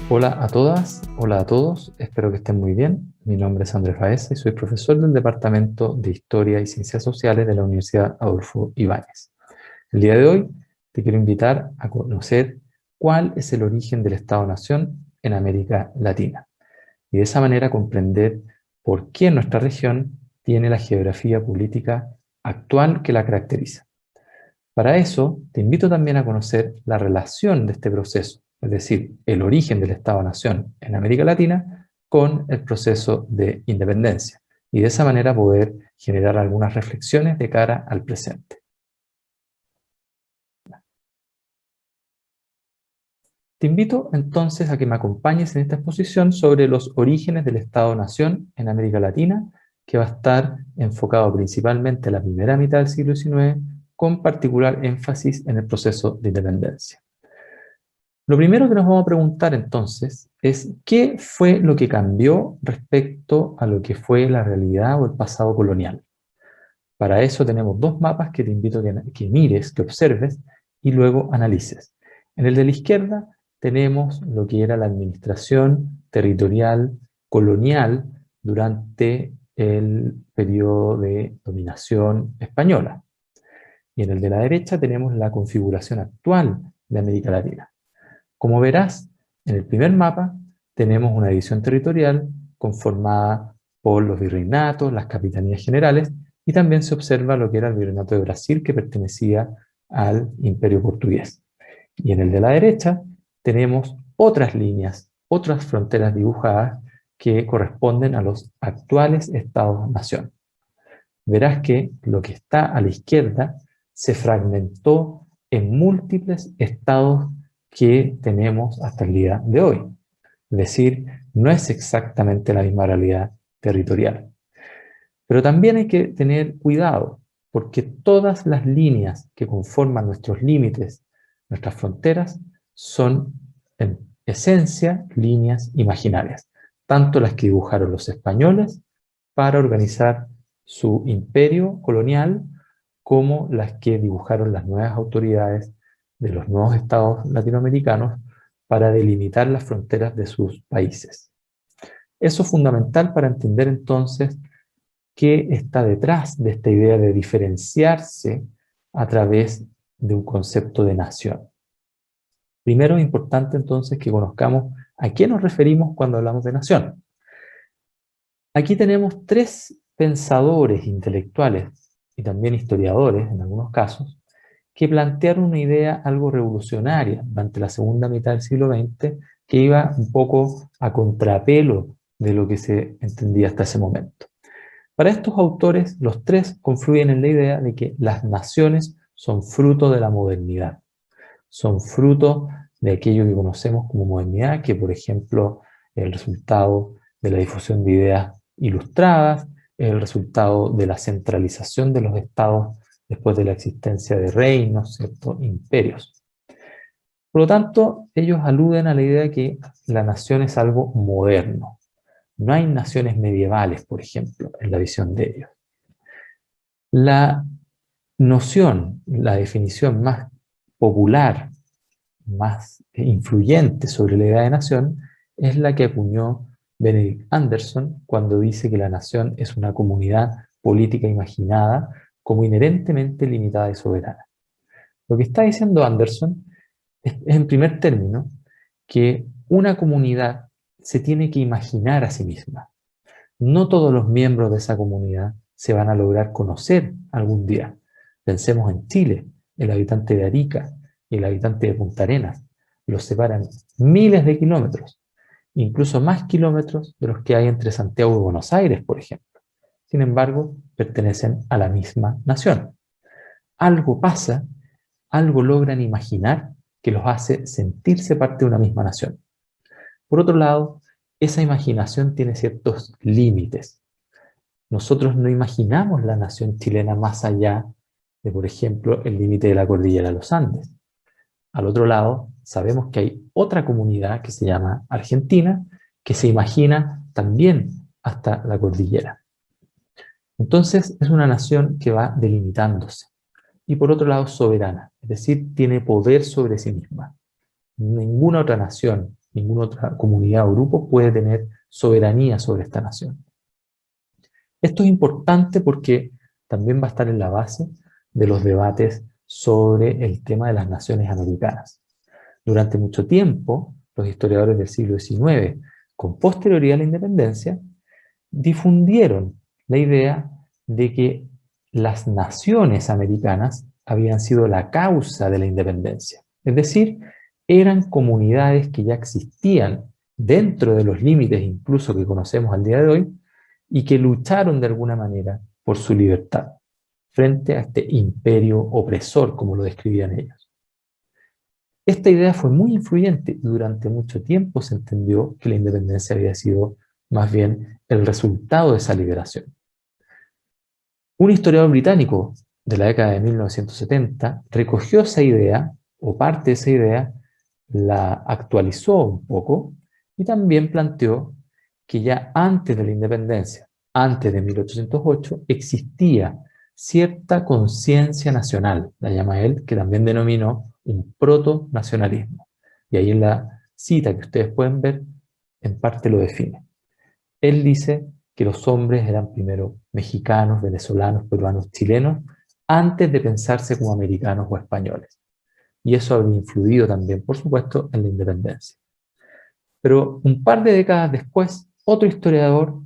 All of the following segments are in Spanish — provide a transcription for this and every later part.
Hola a todas, hola a todos, espero que estén muy bien. Mi nombre es Andrés Baeza y soy profesor del Departamento de Historia y Ciencias Sociales de la Universidad Adolfo Ibáñez. El día de hoy te quiero invitar a conocer cuál es el origen del Estado-Nación en América Latina y de esa manera comprender por qué nuestra región tiene la geografía política actual que la caracteriza. Para eso, te invito también a conocer la relación de este proceso, es decir, el origen del Estado-Nación en América Latina con el proceso de independencia, y de esa manera poder generar algunas reflexiones de cara al presente. Te invito entonces a que me acompañes en esta exposición sobre los orígenes del Estado-Nación en América Latina, que va a estar enfocado principalmente en la primera mitad del siglo XIX, con particular énfasis en el proceso de independencia. Lo primero que nos vamos a preguntar entonces es ¿qué fue lo que cambió respecto a lo que fue la realidad o el pasado colonial? Para eso tenemos dos mapas que te invito a que mires, que observes y luego analices. En el de la izquierda tenemos lo que era la administración territorial colonial durante el periodo de dominación española. Y en el de la derecha tenemos la configuración actual de América Latina. Como verás, en el primer mapa tenemos una división territorial conformada por los virreinatos, las capitanías generales, y también se observa lo que era el virreinato de Brasil, que pertenecía al Imperio Portugués. Y en el de la derecha tenemos otras líneas, otras fronteras dibujadas que corresponden a los actuales estados-nación. Verás que lo que está a la izquierda se fragmentó en múltiples estados que tenemos hasta el día de hoy. Es decir, no es exactamente la misma realidad territorial. Pero también hay que tener cuidado, porque todas las líneas que conforman nuestros límites, nuestras fronteras, son en esencia líneas imaginarias, tanto las que dibujaron los españoles para organizar su imperio colonial, como las que dibujaron las nuevas autoridades de los nuevos estados latinoamericanos para delimitar las fronteras de sus países. Eso es fundamental para entender entonces qué está detrás de esta idea de diferenciarse a través de un concepto de nación. Primero es importante entonces que conozcamos a qué nos referimos cuando hablamos de nación. Aquí tenemos tres pensadores intelectuales y también historiadores, en algunos casos, que plantearon una idea algo revolucionaria durante la segunda mitad del siglo XX, que iba un poco a contrapelo de lo que se entendía hasta ese momento. Para estos autores, los tres confluyen en la idea de que las naciones son fruto de la modernidad, son fruto de aquello que conocemos como modernidad, que por ejemplo es el resultado de la difusión de ideas ilustradas, es el resultado de la centralización de los estados después de la existencia de reinos, ¿cierto? Imperios. Por lo tanto, ellos aluden a la idea de que la nación es algo moderno. No hay naciones medievales, por ejemplo, en la visión de ellos. La noción, la definición más popular, más influyente sobre la idea de nación, es la que acuñó Benedict Anderson cuando dice que la nación es una comunidad política imaginada como inherentemente limitada y soberana. Lo que está diciendo Anderson es en primer término que una comunidad se tiene que imaginar a sí misma. No todos los miembros de esa comunidad se van a lograr conocer algún día. Pensemos en Chile, el habitante de Arica y el habitante de Punta Arenas. Los separan miles de kilómetros, incluso más kilómetros de los que hay entre Santiago y Buenos Aires, por ejemplo. Sin embargo, pertenecen a la misma nación. Algo pasa, algo logran imaginar que los hace sentirse parte de una misma nación. Por otro lado, esa imaginación tiene ciertos límites. Nosotros no imaginamos la nación chilena más allá de, por ejemplo, el límite de la cordillera de los Andes. Al otro lado, sabemos que hay otra comunidad que se llama Argentina, que se imagina también hasta la cordillera. Entonces es una nación que va delimitándose y por otro lado soberana, es decir, tiene poder sobre sí misma. Ninguna otra nación, ninguna otra comunidad o grupo puede tener soberanía sobre esta nación. Esto es importante porque también va a estar en la base de los debates sobre el tema de las naciones americanas. Durante mucho tiempo, los historiadores del siglo XIX, con posterioridad a la independencia, difundieron la idea de que las naciones americanas habían sido la causa de la independencia. Es decir, eran comunidades que ya existían dentro de los límites incluso que conocemos al día de hoy y que lucharon de alguna manera por su libertad frente a este imperio opresor, como lo describían ellos. Esta idea fue muy influyente y durante mucho tiempo se entendió que la independencia había sido más bien el resultado de esa liberación. Un historiador británico de la década de 1970 recogió esa idea, o parte de esa idea, la actualizó un poco y también planteó que ya antes de la independencia, antes de 1808, existía cierta conciencia nacional, la llama él, que también denominó un proto-nacionalismo. Y ahí en la cita que ustedes pueden ver, en parte lo define. Él dice que los hombres eran primero mexicanos, venezolanos, peruanos, chilenos, antes de pensarse como americanos o españoles. Y eso habría influido también, por supuesto, en la independencia. Pero un par de décadas después, otro historiador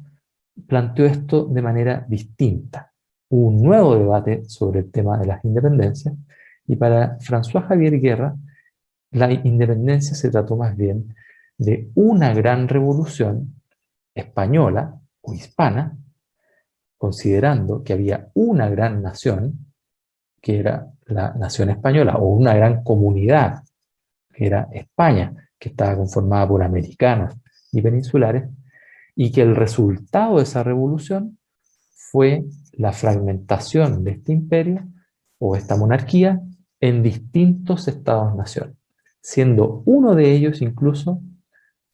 planteó esto de manera distinta. Hubo un nuevo debate sobre el tema de las independencias, y para François Javier Guerra, la independencia se trató más bien de una gran revolución española o hispana, considerando que había una gran nación, que era la nación española, o una gran comunidad, que era España, que estaba conformada por americanos y peninsulares, y que el resultado de esa revolución fue la fragmentación de este imperio o esta monarquía en distintos estados-nación, siendo uno de ellos incluso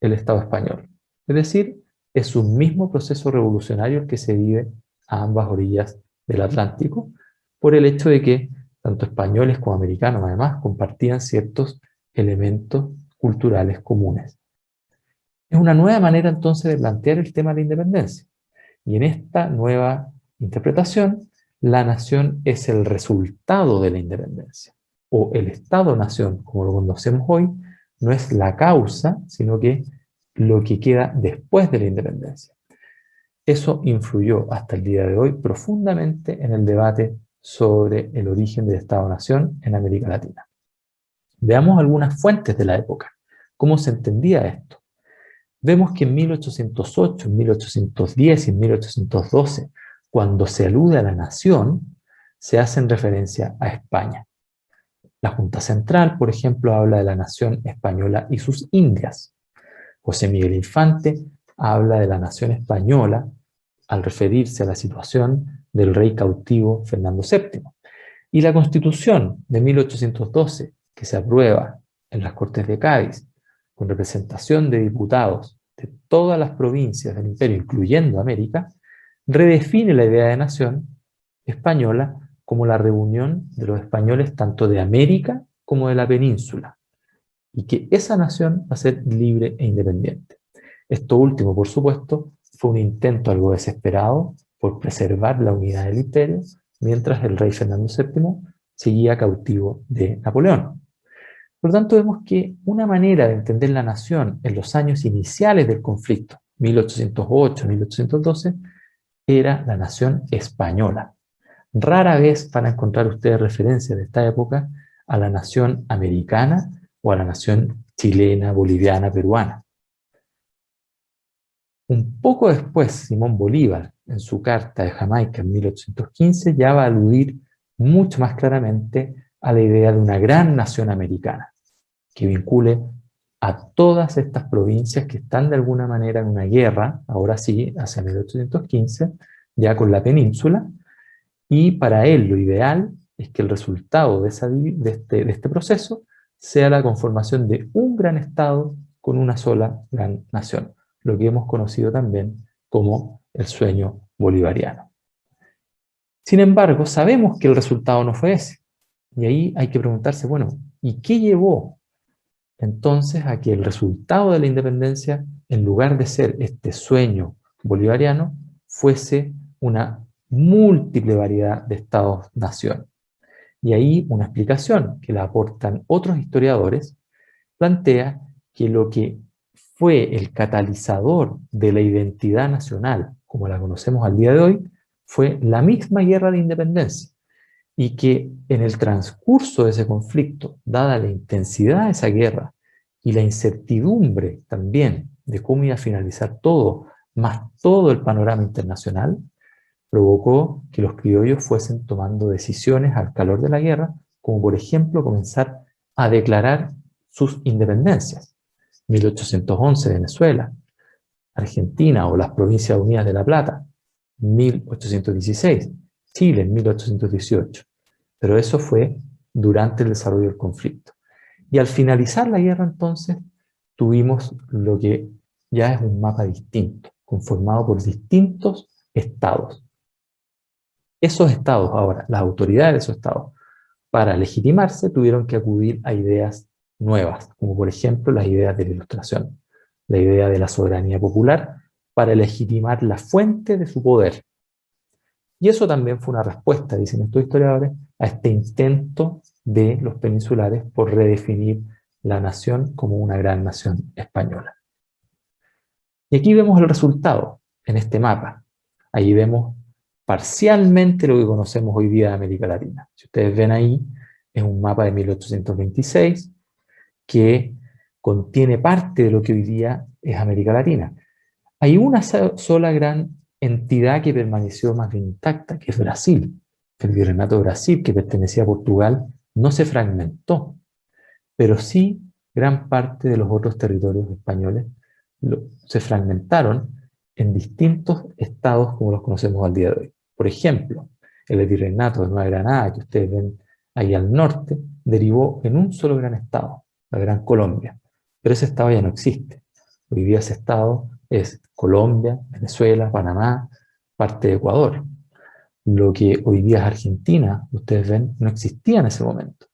el Estado español. Es decir, es un mismo proceso revolucionario el que se vive a ambas orillas del Atlántico, por el hecho de que tanto españoles como americanos además compartían ciertos elementos culturales comunes. Es una nueva manera entonces de plantear el tema de la independencia. Y en esta nueva interpretación, la nación es el resultado de la independencia. O el Estado-nación, como lo conocemos hoy, no es la causa, sino que lo que queda después de la independencia. Eso influyó hasta el día de hoy profundamente en el debate sobre el origen del Estado-nación en América Latina. Veamos algunas fuentes de la época. ¿Cómo se entendía esto? Vemos que en 1808, en 1810 y en 1812, cuando se alude a la nación, se hacen referencia a España. La Junta Central, por ejemplo, habla de la nación española y sus Indias. José Miguel Infante habla de la nación española al referirse a la situación del rey cautivo Fernando VII. Y la Constitución de 1812, que se aprueba en las Cortes de Cádiz, con representación de diputados de todas las provincias del imperio, incluyendo América, redefine la idea de nación española como la reunión de los españoles tanto de América como de la península, y que esa nación va a ser libre e independiente. Esto último, por supuesto, fue un intento algo desesperado por preservar la unidad del imperio, mientras el rey Fernando VII seguía cautivo de Napoleón. Por lo tanto, vemos que una manera de entender la nación en los años iniciales del conflicto, 1808-1812, era la nación española. Rara vez van a encontrar ustedes referencias de esta época a la nación americana o a la nación chilena, boliviana, peruana. Un poco después, Simón Bolívar, en su carta de Jamaica en 1815, ya va a aludir mucho más claramente a la idea de una gran nación americana, que vincule a todas estas provincias que están de alguna manera en una guerra, ahora sí, hacia 1815, ya con la península, y para él lo ideal es que el resultado de este proceso sea la conformación de un gran Estado con una sola gran nación, lo que hemos conocido también como el sueño bolivariano. Sin embargo, sabemos que el resultado no fue ese. Y ahí hay que preguntarse, bueno, ¿y qué llevó entonces a que el resultado de la independencia, en lugar de ser este sueño bolivariano, fuese una múltiple variedad de estados-nación? Y ahí una explicación que la aportan otros historiadores plantea que lo que fue el catalizador de la identidad nacional, como la conocemos al día de hoy, fue la misma guerra de independencia, y que en el transcurso de ese conflicto, dada la intensidad de esa guerra y la incertidumbre también de cómo iba a finalizar todo, más todo el panorama internacional, provocó que los criollos fuesen tomando decisiones al calor de la guerra, como por ejemplo comenzar a declarar sus independencias. 1811 Venezuela, Argentina o las Provincias Unidas de La Plata, 1816, Chile en 1818. Pero eso fue durante el desarrollo del conflicto. Y al finalizar la guerra entonces tuvimos lo que ya es un mapa distinto, conformado por distintos estados. Esos estados ahora, las autoridades de esos estados, para legitimarse tuvieron que acudir a ideas nuevas, como por ejemplo las ideas de la Ilustración, la idea de la soberanía popular, para legitimar la fuente de su poder. Y eso también fue una respuesta, dicen estos historiadores, a este intento de los peninsulares por redefinir la nación como una gran nación española. Y aquí vemos el resultado en este mapa. Ahí vemos parcialmente lo que conocemos hoy día de América Latina. Si ustedes ven ahí, es un mapa de 1826 que contiene parte de lo que hoy día es América Latina. Hay una sola gran entidad que permaneció más bien intacta, que es Brasil. El Virreinato de Brasil, que pertenecía a Portugal, no se fragmentó, pero sí gran parte de los otros territorios españoles se fragmentaron en distintos estados como los conocemos al día de hoy. Por ejemplo, el Virreinato de Nueva Granada, que ustedes ven ahí al norte, derivó en un solo gran estado, la Gran Colombia. Pero ese estado ya no existe. Hoy día ese estado es Colombia, Venezuela, Panamá, parte de Ecuador. Lo que hoy día es Argentina, ustedes ven, no existía en ese momento.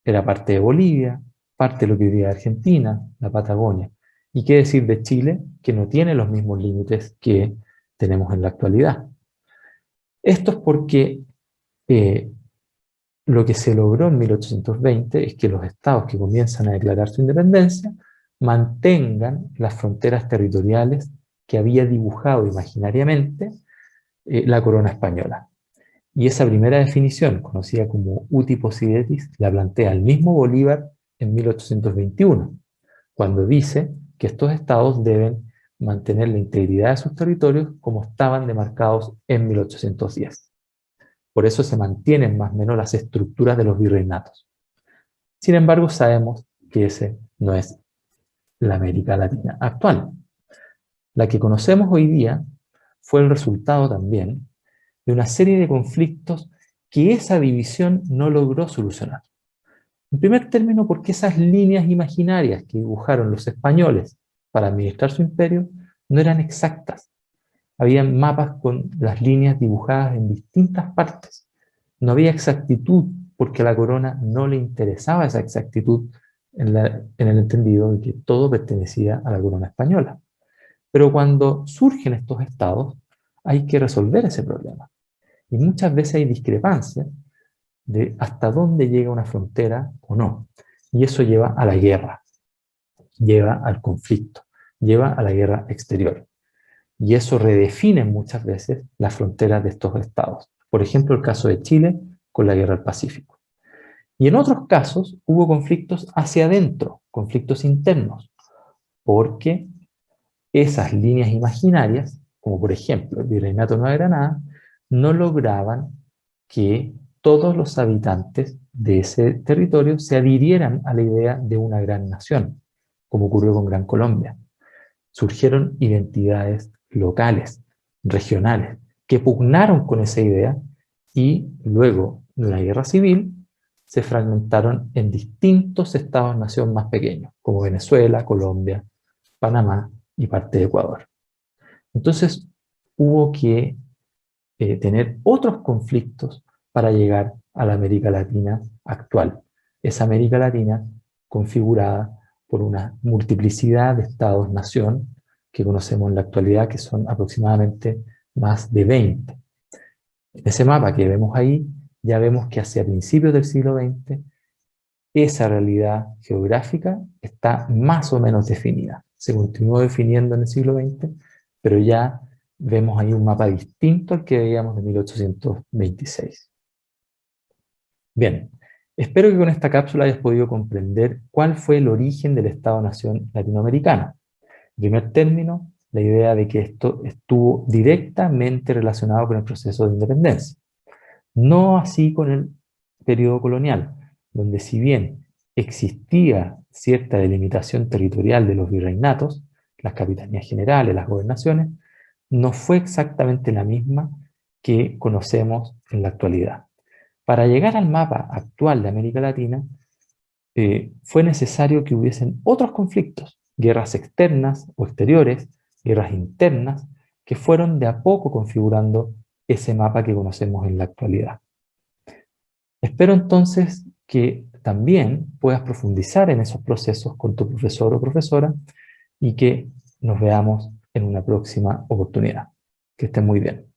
Era parte de Bolivia, parte de lo que hoy día es Argentina, la Patagonia. ¿Y qué decir de Chile, que no tiene los mismos límites que tenemos en la actualidad? Esto es porque lo que se logró en 1820 es que los estados que comienzan a declarar su independencia mantengan las fronteras territoriales que había dibujado imaginariamente la corona española. Y esa primera definición, conocida como uti possidetis, la plantea el mismo Bolívar en 1821, cuando dice que estos estados deben mantener la integridad de sus territorios como estaban demarcados en 1810. Por eso se mantienen más o menos las estructuras de los virreinatos. Sin embargo, sabemos que ese no es la América Latina actual. La que conocemos hoy día fue el resultado también de una serie de conflictos que esa división no logró solucionar. En primer término, porque esas líneas imaginarias que dibujaron los españoles para administrar su imperio no eran exactas. Había mapas con las líneas dibujadas en distintas partes. No había exactitud porque a la corona no le interesaba esa exactitud en el entendido de que todo pertenecía a la corona española. Pero cuando surgen estos estados, hay que resolver ese problema. Y muchas veces hay discrepancias de hasta dónde llega una frontera o no. Y eso lleva a la guerra, lleva al conflicto, lleva a la guerra exterior. Y eso redefine muchas veces las fronteras de estos estados. Por ejemplo, el caso de Chile con la guerra del Pacífico. Y en otros casos hubo conflictos hacia adentro, conflictos internos, porque esas líneas imaginarias, como por ejemplo el Virreinato de Nueva Granada, no lograban que todos los habitantes de ese territorio se adhirieran a la idea de una gran nación, como ocurrió con Gran Colombia. Surgieron identidades locales, regionales, que pugnaron con esa idea y luego de una guerra civil se fragmentaron en distintos estados-nación más pequeños, como Venezuela, Colombia, Panamá y parte de Ecuador. Entonces hubo que tener otros conflictos para llegar a la América Latina actual. Esa América Latina configurada por una multiplicidad de estados-nación que conocemos en la actualidad, que son aproximadamente más de 20. En ese mapa que vemos ahí, ya vemos que hacia principios del siglo XX, esa realidad geográfica está más o menos definida. Se continuó definiendo en el siglo XX, pero ya vemos ahí un mapa distinto al que veíamos de 1826. Bien, espero que con esta cápsula hayas podido comprender cuál fue el origen del Estado-Nación latinoamericano. En primer término, la idea de que esto estuvo directamente relacionado con el proceso de independencia. No así con el periodo colonial, donde si bien existía cierta delimitación territorial de los virreinatos, las capitanías generales, las gobernaciones, no fue exactamente la misma que conocemos en la actualidad. Para llegar al mapa actual de América Latina, fue necesario que hubiesen otros conflictos, guerras externas o exteriores, guerras internas, que fueron de a poco configurando ese mapa que conocemos en la actualidad. Espero entonces que también puedas profundizar en esos procesos con tu profesor o profesora y que nos veamos en una próxima oportunidad. Que estén muy bien.